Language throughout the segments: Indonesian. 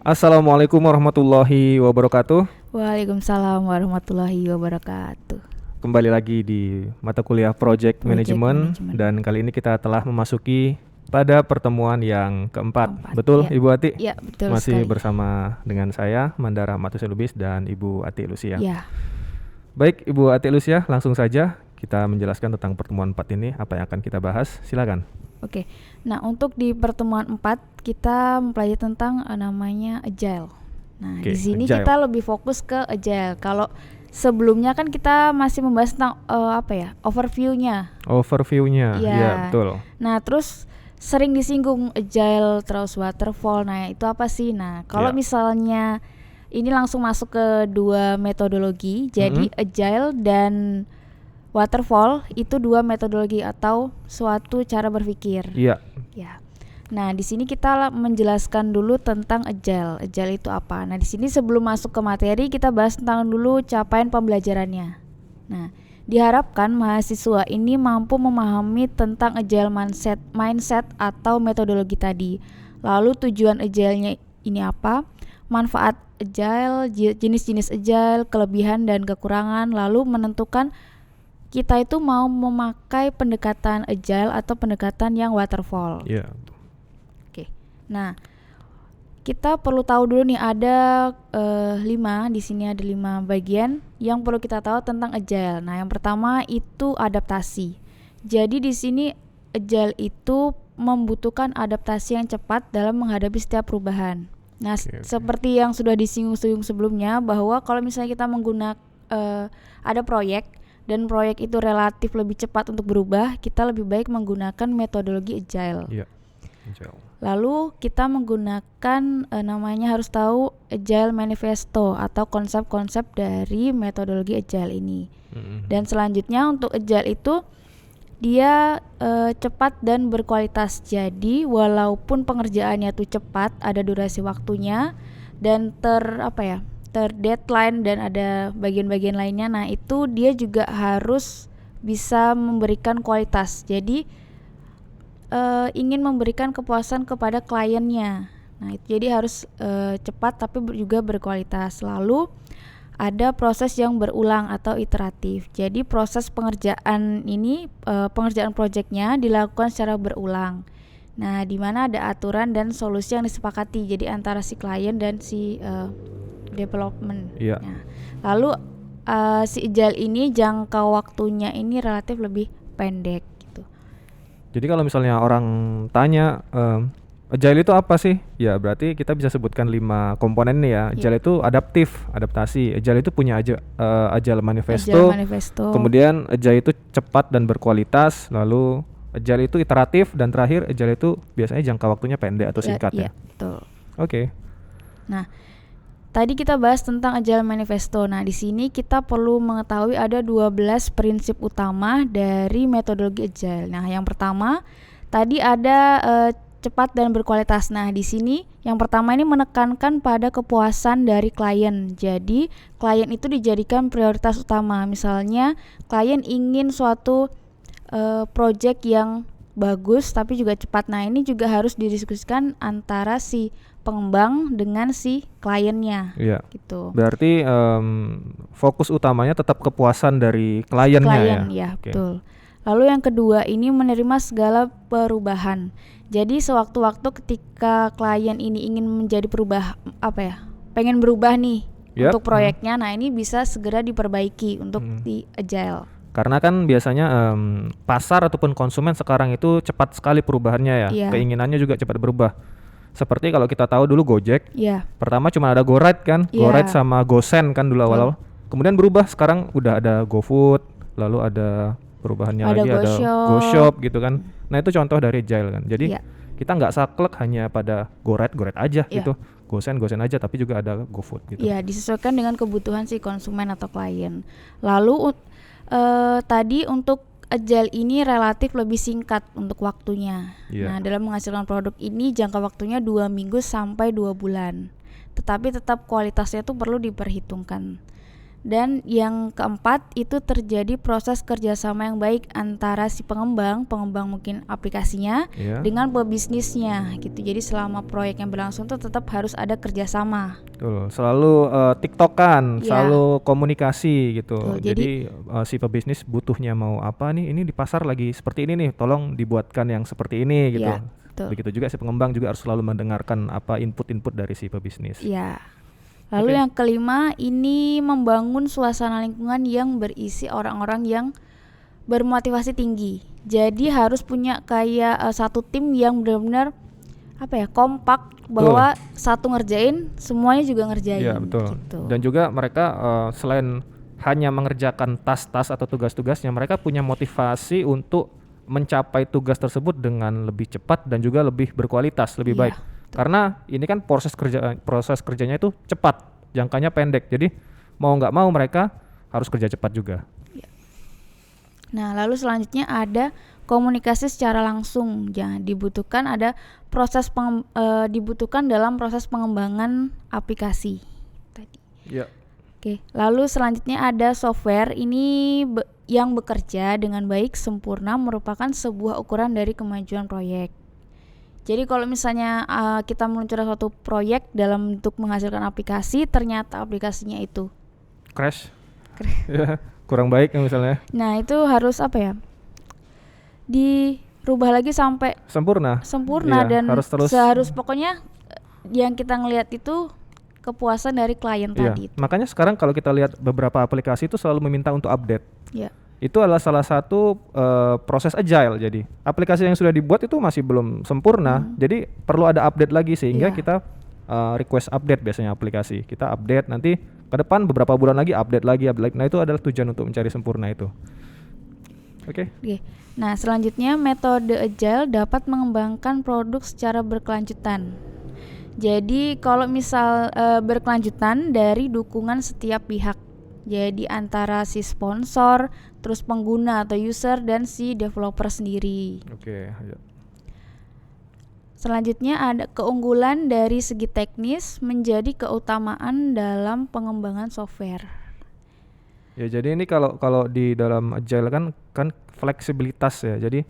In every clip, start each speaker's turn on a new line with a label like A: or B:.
A: Assalamualaikum warahmatullahi wabarakatuh.
B: Waalaikumsalam warahmatullahi wabarakatuh.
A: Kembali lagi di mata kuliah Project Management
B: Management.
A: dan kali ini kita telah memasuki pada pertemuan yang keempat.
B: Keempat,
A: Betul,
B: ya.
A: Ibu Ati?
B: Ya, betul
A: Masih
B: sekali.
A: bersama dengan saya, Mandara Matusin Lubis dan Ibu Ati Lucia.
B: Ya,
A: Baik, Ibu Ati Lucia, langsung saja kita menjelaskan tentang pertemuan 4 ini, apa yang akan kita bahas. Silakan.
B: oke. Nah, untuk di pertemuan 4 kita mempelajari tentang namanya agile. Nah,
A: Oke,
B: di sini
A: agile.
B: kita lebih fokus ke agile. Kalau sebelumnya kan kita masih membahas tentang overview-nya.
A: Overview-nya,
B: Ya.
A: ya betul.
B: Nah, terus sering disinggung agile terus waterfall. Nah, itu apa sih? Nah, kalau
A: Ya.
B: misalnya ini langsung masuk ke dua metodologi. Jadi agile dan waterfall itu dua metodologi atau suatu cara berpikir.
A: Iya.
B: Ya. Nah, di sini kita menjelaskan dulu tentang agile. Agile itu apa? Nah, di sini sebelum masuk ke materi kita bahas tentang dulu capaian pembelajarannya. Nah, diharapkan mahasiswa ini mampu memahami tentang agile mindset atau metodologi tadi. Lalu tujuan agile-nya ini apa? Manfaat agile, jenis-jenis agile, kelebihan dan kekurangan, lalu menentukan kita itu mau memakai pendekatan agile atau pendekatan yang waterfall.
A: Iya.
B: Oke. Nah, kita perlu tahu dulu nih ada 5 di sini ada 5 bagian yang perlu kita tahu tentang agile. Nah, yang pertama itu adaptasi. Jadi di sini agile itu membutuhkan adaptasi yang cepat dalam menghadapi setiap perubahan. Nah,
A: Oke.
B: seperti yang sudah disinggung sebelumnya bahwa kalau misalnya kita menggunakan ada proyek dan proyek itu relatif lebih cepat untuk berubah, kita lebih baik menggunakan metodologi agile.
A: Iya. Agile.
B: Lalu kita menggunakan namanya harus tahu Agile Manifesto atau konsep-konsep dari metodologi Agile ini. Dan selanjutnya untuk Agile itu dia cepat dan berkualitas. Jadi walaupun pengerjaannya itu cepat, ada durasi waktunya dan terdeadline dan ada bagian-bagian lainnya. Nah, itu dia juga harus bisa memberikan kualitas. Jadi ingin memberikan kepuasan kepada kliennya. Nah, itu jadi harus cepat tapi juga berkualitas. Lalu ada proses yang berulang atau iteratif. Jadi proses pengerjaan ini pengerjaan proyeknya dilakukan secara berulang. Nah, di mana ada aturan dan solusi yang disepakati. Jadi antara si klien dan si development.
A: Iya.
B: Nah, lalu si agile ini jangka waktunya ini relatif lebih pendek.
A: Jadi kalau misalnya orang tanya agile itu apa sih? Ya berarti kita bisa sebutkan 5 komponen nih ya. Agile itu adaptasi. Agile itu punya agile manifesto. Kemudian agile itu cepat dan berkualitas. Lalu agile itu iteratif dan terakhir agile itu biasanya jangka waktunya pendek atau singkat ya.
B: Betul.
A: Oke.
B: Nah, tadi kita bahas tentang Agile Manifesto. Nah, di sini kita perlu mengetahui ada 12 prinsip utama dari metodologi Agile. Nah, yang pertama tadi ada cepat dan berkualitas. Nah, di sini yang pertama ini menekankan pada kepuasan dari klien. Jadi, klien itu dijadikan prioritas utama. Misalnya, klien ingin suatu project yang bagus tapi juga cepat. Nah, ini juga harus didiskusikan antara si pengembang dengan si kliennya.
A: Iya.
B: Gitu.
A: Berarti fokus utamanya tetap kepuasan dari kliennya
B: ya.
A: Okay.
B: Betul. Lalu yang kedua ini menerima segala perubahan. Jadi sewaktu-waktu ketika klien ini ingin menjadi pengen berubah nih untuk proyeknya. Nah, ini bisa segera diperbaiki untuk di agile.
A: Karena kan biasanya pasar ataupun konsumen sekarang itu cepat sekali perubahannya ya. Keinginannya juga cepat berubah. Seperti kalau kita tahu dulu Gojek, pertama cuma ada GoRide kan, GoRide sama GoSend kan dulu awal-awal. Kemudian berubah, sekarang udah ada GoFood, lalu ada perubahannya lagi ada GoShop gitu kan. Nah, itu contoh dari agile kan. Jadi kita nggak saklek hanya pada GoRide aja gitu, GoSend aja, tapi juga ada GoFood gitu.
B: Iya, disesuaikan dengan kebutuhan si konsumen atau klien. Lalu tadi untuk agile ini relatif lebih singkat untuk waktunya. Nah, dalam menghasilkan produk ini jangka waktunya 2 minggu sampai 2 bulan. Tetapi tetap kualitasnya itu perlu diperhitungkan. Dan yang keempat itu terjadi proses kerjasama yang baik antara si pengembang mungkin aplikasinya dengan pebisnisnya gitu. Jadi selama proyek yang berlangsung tuh tetap harus ada kerjasama.
A: Betul. Selalu tiktokan, selalu komunikasi gitu. Jadi si pebisnis butuhnya mau apa nih? Ini di pasar lagi seperti ini nih, tolong dibuatkan yang seperti ini gitu. Begitu juga si pengembang juga harus selalu mendengarkan apa input-input dari si pebisnis.
B: Iya. Lalu yang kelima ini membangun suasana lingkungan yang berisi orang-orang yang bermotivasi tinggi. Jadi harus punya kayak satu tim yang benar-benar kompak bahwa satu ngerjain semuanya juga ngerjain.
A: Iya betul.
B: Gitu.
A: Dan juga mereka selain hanya mengerjakan tas-tas atau tugas-tugasnya, mereka punya motivasi untuk mencapai tugas tersebut dengan lebih cepat dan juga lebih berkualitas, lebih baik. Karena ini kan proses kerjanya itu cepat, jangkanya pendek. Jadi mau nggak mau mereka harus kerja cepat juga.
B: Nah, lalu selanjutnya ada komunikasi secara langsung. Jangan dibutuhkan dibutuhkan dalam proses pengembangan aplikasi tadi. Oke, lalu selanjutnya ada software ini yang bekerja dengan baik sempurna merupakan sebuah ukuran dari kemajuan proyek. Jadi kalau misalnya kita meluncurkan suatu proyek dalam bentuk menghasilkan aplikasi, ternyata aplikasinya itu
A: crash. Kurang baik misalnya.
B: Nah, itu harus dirubah lagi sampai sempurna dan harus pokoknya yang kita ngelihat itu kepuasan dari klien tadi.
A: Makanya sekarang kalau kita lihat beberapa aplikasi itu selalu meminta untuk update. Itu adalah salah satu proses agile. Jadi aplikasi yang sudah dibuat itu masih belum sempurna, jadi perlu ada update lagi sehingga kita request update biasanya aplikasi. Kita update, nanti ke depan beberapa bulan lagi update lagi. Nah itu adalah tujuan untuk mencari sempurna itu. Oke.
B: Nah selanjutnya metode agile dapat mengembangkan produk secara berkelanjutan. Jadi kalau misal berkelanjutan dari dukungan setiap pihak. Jadi antara si sponsor, terus pengguna atau user dan si developer sendiri. Selanjutnya ada keunggulan dari segi teknis menjadi keutamaan dalam pengembangan software.
A: Jadi ini kalau di dalam agile kan fleksibilitas ya. Jadi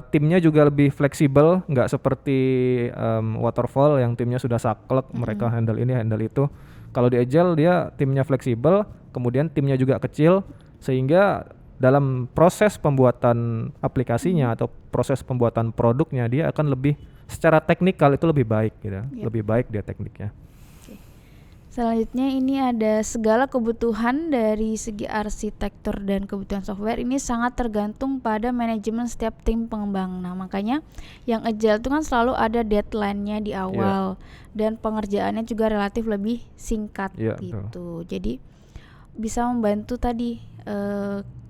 A: timnya juga lebih fleksibel, nggak seperti waterfall yang timnya sudah saklek, mereka handle ini handle itu. Kalau di agile dia timnya fleksibel, kemudian timnya juga kecil, sehingga dalam proses pembuatan aplikasinya atau proses pembuatan produknya dia akan lebih secara teknikal itu lebih baik gitu. Lebih baik dia tekniknya.
B: Selanjutnya ini ada segala kebutuhan dari segi arsitektur dan kebutuhan software ini sangat tergantung pada manajemen setiap tim pengembang. Nah makanya yang agile itu kan selalu ada deadline-nya di awal dan pengerjaannya juga relatif lebih singkat gitu. Jadi bisa membantu tadi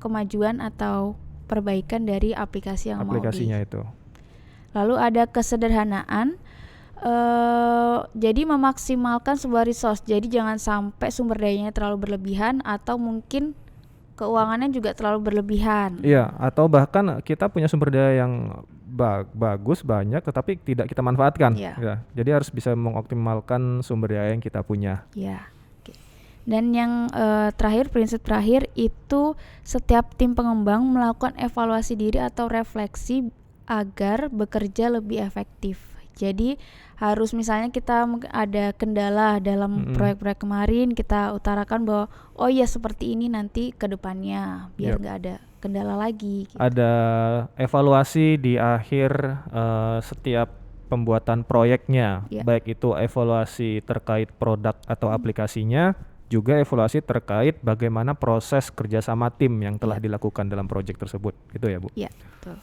B: kemajuan atau perbaikan dari aplikasi yang
A: aplikasinya itu.
B: Lalu ada kesederhanaan. Jadi memaksimalkan sebuah resource. Jadi jangan sampai sumber dayanya terlalu berlebihan atau mungkin keuangannya juga terlalu berlebihan.
A: Atau bahkan kita punya sumber daya yang bagus banyak tetapi tidak kita manfaatkan. Jadi harus bisa mengoptimalkan sumber daya yang kita punya.
B: Dan yang terakhir, prinsip terakhir itu setiap tim pengembang melakukan evaluasi diri atau refleksi agar bekerja lebih efektif. Jadi harus misalnya kita ada kendala dalam proyek-proyek kemarin, kita utarakan bahwa seperti ini nanti ke depannya biar nggak ada kendala lagi gitu.
A: Ada evaluasi di akhir setiap pembuatan proyeknya, baik itu evaluasi terkait produk atau aplikasinya, juga evaluasi terkait bagaimana proses kerjasama tim yang telah dilakukan dalam proyek tersebut, gitu ya Bu?
B: Iya, betul.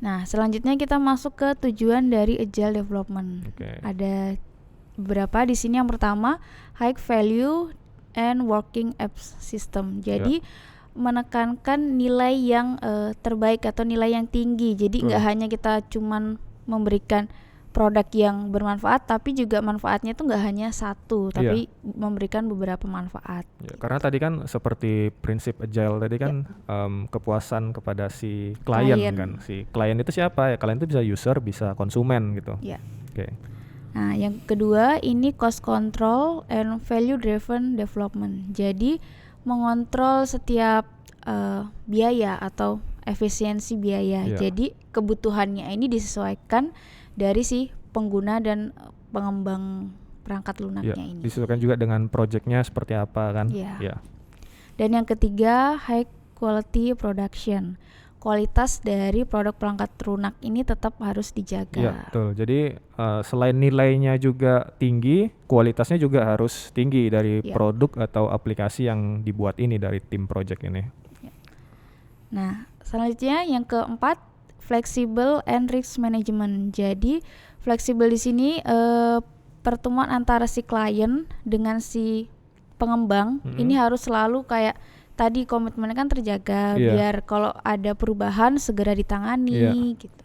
B: Nah, selanjutnya kita masuk ke tujuan dari agile development. Ada beberapa di sini. Yang pertama, high value and working apps system. Jadi menekankan nilai yang terbaik atau nilai yang tinggi. Jadi nggak hanya kita cuman memberikan produk yang bermanfaat, tapi juga manfaatnya itu nggak hanya satu, tapi memberikan beberapa manfaat.
A: Karena tadi kan seperti prinsip agile tadi kan kepuasan kepada si klien kan. Si klien itu siapa ya? Klien itu bisa user, bisa konsumen gitu.
B: Nah, yang kedua ini cost control and value driven development. Jadi mengontrol setiap biaya atau efisiensi biaya. Jadi kebutuhannya ini disesuaikan dari si pengguna dan pengembang perangkat lunaknya ini.
A: Disesuaikan juga dengan projectnya seperti apa kan.
B: Dan yang ketiga high quality production. Kualitas dari produk perangkat lunak ini tetap harus dijaga.
A: Iya, betul. Jadi selain nilainya juga tinggi, kualitasnya juga harus tinggi dari produk atau aplikasi yang dibuat ini dari tim project ini.
B: Nah, selanjutnya yang keempat, flexible and risk management. Jadi fleksibel di sini pertemuan antara si klien dengan si pengembang ini harus selalu kayak tadi komitmennya kan terjaga biar kalau ada perubahan segera ditangani gitu.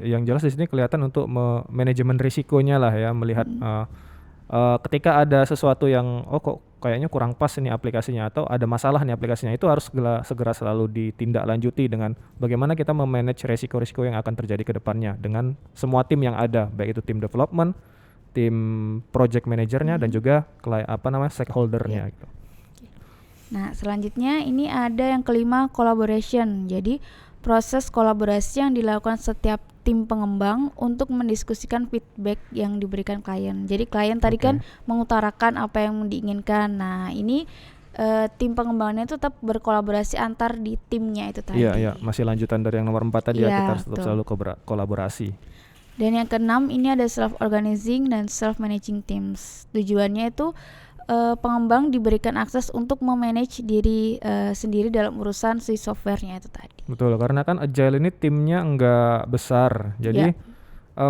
A: Yang jelas di sini kelihatan untuk manajemen risikonya lah ya, melihat ketika ada sesuatu yang kok kayaknya kurang pas ini aplikasinya atau ada masalah nih aplikasinya, itu harus segera selalu ditindaklanjuti dengan bagaimana kita memanage risiko-risiko yang akan terjadi ke depannya dengan semua tim yang ada, baik itu tim development, tim project manajernya dan juga stakeholdernya gitu.
B: Nah, selanjutnya ini ada yang kelima, collaboration. Jadi proses kolaborasi yang dilakukan setiap tim pengembang untuk mendiskusikan feedback yang diberikan klien. Jadi klien tadi kan mengutarakan apa yang diinginkan. Nah, ini tim pengembangnya itu tetap berkolaborasi antar di timnya itu tadi.
A: Iya, masih lanjutan dari yang nomor 4 tadi kita harus tetap selalu kolaborasi.
B: Dan yang keenam ini ada self-organizing dan self-managing teams. Tujuannya itu pengembang diberikan akses untuk memanage diri sendiri dalam urusan si softwarenya itu tadi.
A: Betul, karena kan Agile ini timnya enggak besar, jadi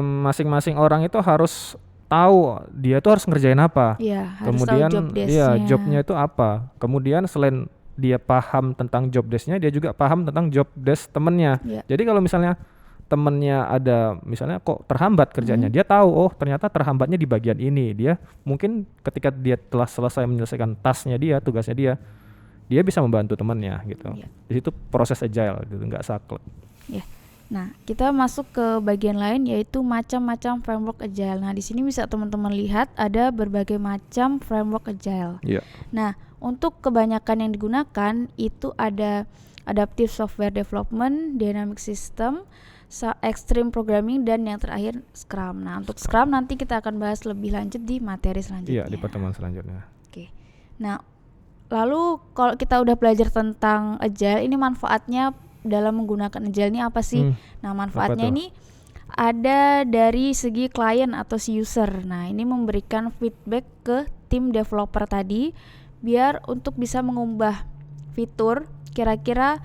A: masing-masing orang itu harus tahu dia tuh harus ngerjain apa.
B: Kemudian harus tahu job desk-nya.
A: Jobnya itu apa. Kemudian selain dia paham tentang job desk-nya, dia juga paham tentang job desk temennya. Jadi kalau misalnya temennya ada misalnya kok terhambat kerjanya, dia tahu ternyata terhambatnya di bagian ini. Dia mungkin ketika dia telah selesai menyelesaikan tasnya dia, tugasnya dia bisa membantu temannya gitu. Di situ proses agile gitu, nggak saklek.
B: Nah, kita masuk ke bagian lain yaitu macam-macam framework agile. Nah, di sini bisa teman-teman lihat ada berbagai macam framework agile. Nah, untuk kebanyakan yang digunakan itu ada adaptive software development, dynamic system, extreme programming, dan yang terakhir Scrum. Nah, untuk Scrum nanti kita akan bahas lebih lanjut di materi selanjutnya.
A: Di pertemuan selanjutnya.
B: Nah, lalu kalau kita udah belajar tentang Agile, ini manfaatnya dalam menggunakan Agile ini apa sih? Nah, manfaatnya ini ada dari segi klien atau si user. Nah, ini memberikan feedback ke tim developer tadi biar untuk bisa mengubah fitur kira-kira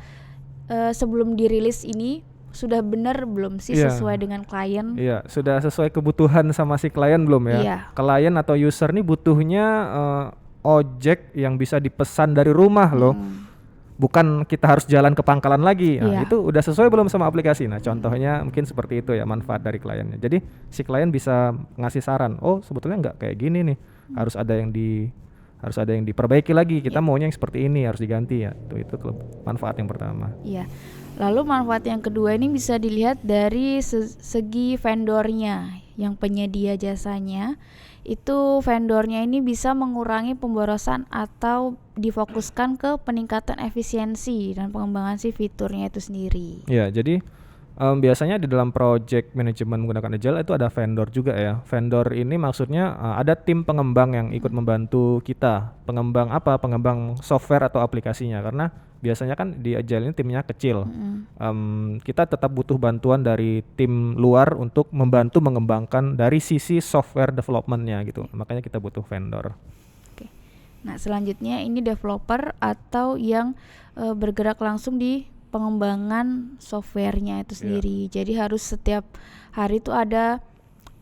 B: sebelum dirilis ini sudah benar belum sih sesuai dengan klien?
A: Sudah sesuai kebutuhan sama si klien belum ya? Klien atau user nih butuhnya ojek yang bisa dipesan dari rumah loh. Bukan kita harus jalan ke pangkalan lagi. Nah, itu udah sesuai belum sama aplikasi? Nah, contohnya mungkin seperti itu ya manfaat dari kliennya. Jadi si klien bisa ngasih saran, sebetulnya nggak kayak gini nih. Harus ada yang diperbaiki lagi. Kita maunya yang seperti ini, harus diganti ya. Itu manfaat yang pertama.
B: Lalu manfaat yang kedua ini bisa dilihat dari segi vendornya, yang penyedia jasanya. Itu vendornya ini bisa mengurangi pemborosan atau difokuskan ke peningkatan efisiensi dan pengembangan si fiturnya itu sendiri.
A: Jadi biasanya di dalam project management menggunakan Agile itu ada vendor juga ya. Vendor ini maksudnya ada tim pengembang yang ikut membantu kita. Pengembang apa? Pengembang software atau aplikasinya. Karena biasanya kan di Agile ini timnya kecil. Kita tetap butuh bantuan dari tim luar untuk membantu mengembangkan dari sisi software development-nya gitu. Makanya kita butuh vendor.
B: Nah, selanjutnya ini developer atau yang bergerak langsung di pengembangan softwarenya itu sendiri. Jadi harus setiap hari itu ada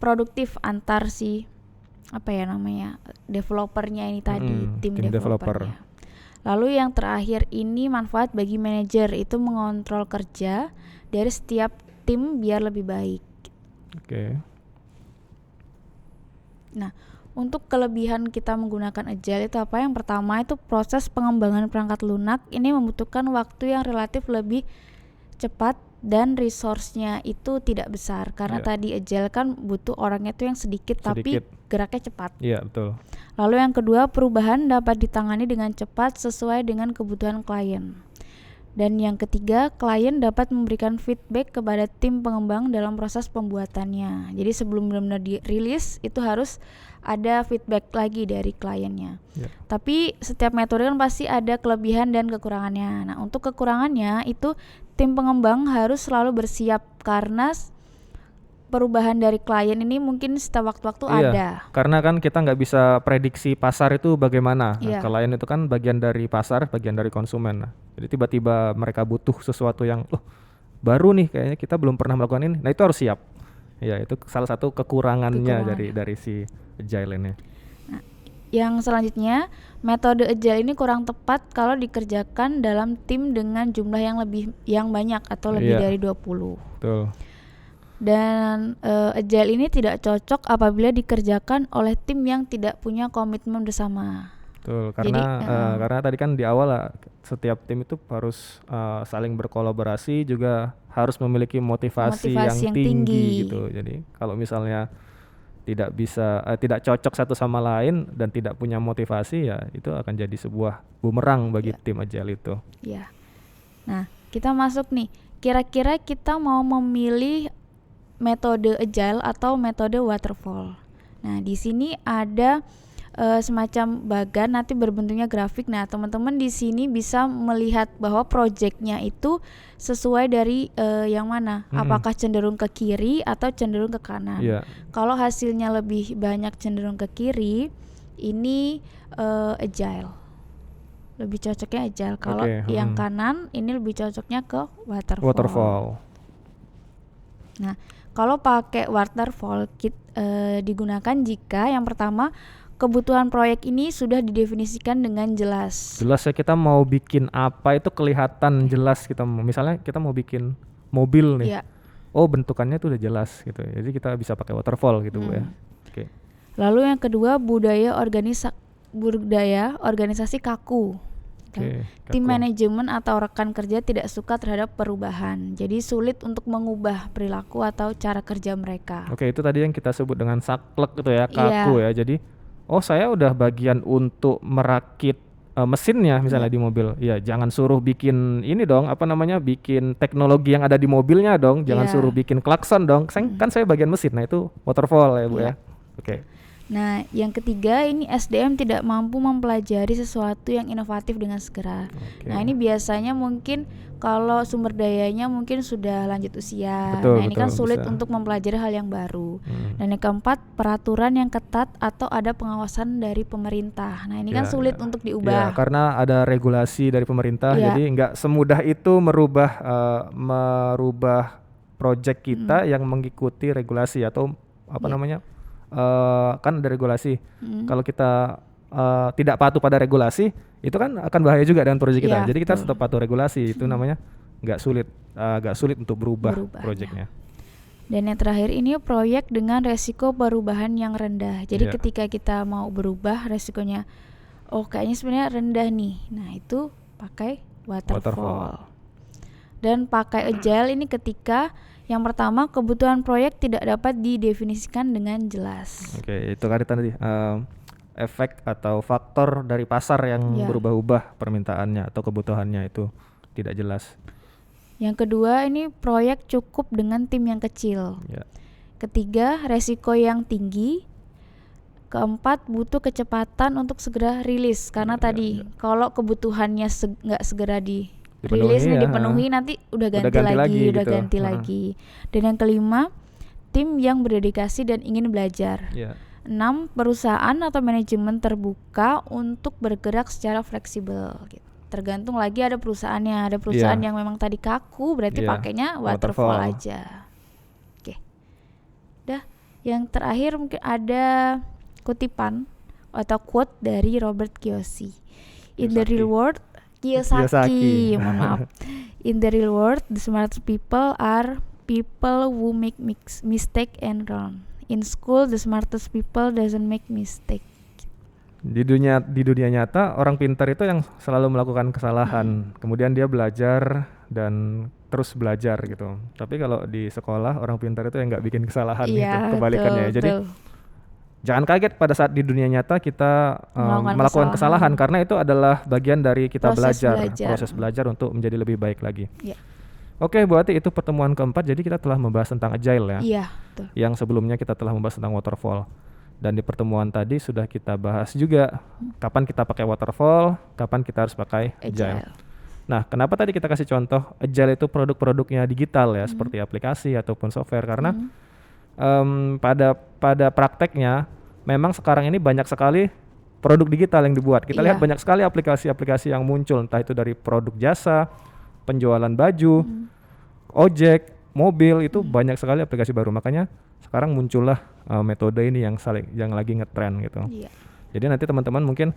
B: produktif antar si developernya ini tadi, tim developernya. Lalu yang terakhir ini manfaat bagi manajer, itu mengontrol kerja dari setiap tim biar lebih baik. Nah, untuk kelebihan kita menggunakan Agile itu apa? Yang pertama itu proses pengembangan perangkat lunak ini membutuhkan waktu yang relatif lebih cepat dan resource-nya itu tidak besar karena tadi agile kan butuh orangnya tuh yang sedikit tapi geraknya cepat.
A: Iya, betul.
B: Lalu yang kedua, perubahan dapat ditangani dengan cepat sesuai dengan kebutuhan klien. Dan yang ketiga, klien dapat memberikan feedback kepada tim pengembang dalam proses pembuatannya. Jadi sebelum benar-benar dirilis itu harus ada feedback lagi dari kliennya. Tapi setiap metode kan pasti ada kelebihan dan kekurangannya. Nah, untuk kekurangannya itu tim pengembang harus selalu bersiap karena perubahan dari klien ini mungkin setiap waktu-waktu ada.
A: Karena kan kita nggak bisa prediksi pasar itu bagaimana. Nah, klien itu kan bagian dari pasar, bagian dari konsumen. Nah, jadi tiba-tiba mereka butuh sesuatu yang baru nih, kayaknya kita belum pernah melakukan ini. Nah, itu harus siap. Ya, itu salah satu kekurangannya dari si agile ini.
B: Nah, yang selanjutnya, metode agile ini kurang tepat kalau dikerjakan dalam tim dengan jumlah yang banyak atau lebih dari 20.
A: Betul.
B: Dan agile ini tidak cocok apabila dikerjakan oleh tim yang tidak punya komitmen bersama.
A: Betul, karena tadi kan di awal setiap tim itu harus saling berkolaborasi, juga harus memiliki motivasi yang tinggi gitu. Jadi kalau misalnya tidak cocok satu sama lain dan tidak punya motivasi, ya itu akan jadi sebuah bumerang bagi tim agile itu.
B: Ya. Nah, kita masuk nih. Kira-kira kita mau memilih metode agile atau metode waterfall. Nah, di sini ada semacam bagan nanti berbentuknya grafik. Nah, teman-teman di sini bisa melihat bahwa projectnya itu sesuai dari yang mana, apakah cenderung ke kiri atau cenderung ke kanan. Kalau hasilnya lebih banyak cenderung ke kiri, ini agile. Lebih cocoknya agile. Kalau yang kanan, ini lebih cocoknya ke waterfall. Nah, kalau pakai waterfall digunakan jika yang pertama kebutuhan proyek ini sudah didefinisikan dengan jelas.
A: Jelas ya, kita mau bikin apa itu kelihatan jelas. Misalnya kita mau bikin mobil nih. Oh, bentukannya tuh udah jelas gitu. Jadi kita bisa pakai waterfall gitu, Bu ya.
B: Lalu yang kedua, budaya organisasi kaku. Tim manajemen atau rekan kerja tidak suka terhadap perubahan, jadi sulit untuk mengubah perilaku atau cara kerja mereka.
A: Itu tadi yang kita sebut dengan saklek gitu ya, kaku ya. Jadi saya udah bagian untuk merakit mesinnya misalnya di mobil. Ya, jangan suruh bikin ini dong, bikin teknologi yang ada di mobilnya dong. Jangan suruh bikin klakson dong. Kan saya bagian mesin. Nah, itu waterfall ya, Bu ya.
B: Nah, yang ketiga ini SDM tidak mampu mempelajari sesuatu yang inovatif dengan segera. Nah, ini biasanya mungkin kalau sumber dayanya mungkin sudah lanjut usia. Ini kan sulit untuk mempelajari hal yang baru. Dan yang keempat, peraturan yang ketat atau ada pengawasan dari pemerintah. Nah, ini kan sulit untuk diubah.
A: Karena ada regulasi dari pemerintah, jadi nggak semudah itu merubah project kita yang mengikuti regulasi atau kan ada regulasi. Kalau kita tidak patuh pada regulasi, itu kan akan bahaya juga dengan proyek kita. Jadi kita tetap patuh regulasi. Itu namanya agak sulit untuk berubah proyeknya.
B: Dan yang terakhir ini proyek dengan resiko perubahan yang rendah. Jadi ketika kita mau berubah resikonya, kayaknya sebenarnya rendah nih. Nah, itu pakai waterfall. Dan pakai agile ini ketika yang pertama, kebutuhan proyek tidak dapat didefinisikan dengan jelas.
A: Itu tadi efek atau faktor dari pasar yang berubah-ubah permintaannya atau kebutuhannya itu tidak jelas.
B: Yang kedua, ini proyek cukup dengan tim yang kecil. Ketiga, resiko yang tinggi. Keempat, butuh kecepatan untuk segera rilis karena tadi kalau kebutuhannya nggak segera dipenuhi nanti udah ganti lagi. Dan yang kelima, tim yang berdedikasi dan ingin belajar. 6, perusahaan atau manajemen terbuka untuk bergerak secara fleksibel gitu. Tergantung lagi ada perusahaannya. Ada perusahaan yang memang tadi kaku, berarti pakainya waterfall aja. Yang terakhir mungkin ada kutipan atau quote dari Robert Kiyosaki. Kiyosaki, mohon maaf. In the real world, the smartest people are people who make mistake and learn. In school, the smartest people doesn't make mistake.
A: Di dunia nyata, orang pintar itu yang selalu melakukan kesalahan. Kemudian dia belajar dan terus belajar gitu. Tapi kalau di sekolah orang pintar itu yang nggak bikin kesalahan gitu, kebalikannya. Jadi jangan kaget pada saat di dunia nyata kita melakukan kesalahan karena itu adalah bagian dari kita proses belajar untuk menjadi lebih baik lagi. Oke, berarti itu pertemuan keempat. Jadi kita telah membahas tentang agile ya.
B: Iya, betul.
A: Yang sebelumnya kita telah membahas tentang waterfall. Dan di pertemuan tadi sudah kita bahas juga kapan kita pakai waterfall, kapan kita harus pakai agile. Nah, kenapa tadi kita kasih contoh agile itu produk-produknya digital ya, seperti aplikasi ataupun software karena pada prakteknya memang sekarang ini banyak sekali produk digital yang dibuat. Kita lihat banyak sekali aplikasi-aplikasi yang muncul, entah itu dari produk jasa, penjualan baju, ojek, mobil, itu banyak sekali aplikasi baru. Makanya sekarang muncullah metode ini yang lagi ngetren gitu. Jadi nanti teman-teman mungkin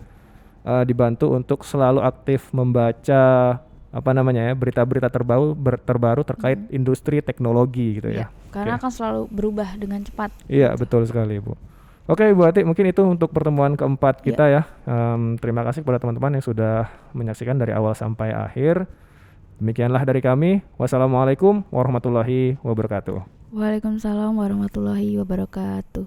A: dibantu untuk selalu aktif membaca berita-berita terbaru terkait industri teknologi gitu ya.
B: Karena akan selalu berubah dengan cepat.
A: Iya, betul sekali, Bu. Oke, Bu Ati, mungkin itu untuk pertemuan keempat kita ya. Terima kasih kepada teman-teman yang sudah menyaksikan dari awal sampai akhir. Demikianlah dari kami. Wassalamualaikum warahmatullahi wabarakatuh.
B: Waalaikumsalam warahmatullahi wabarakatuh.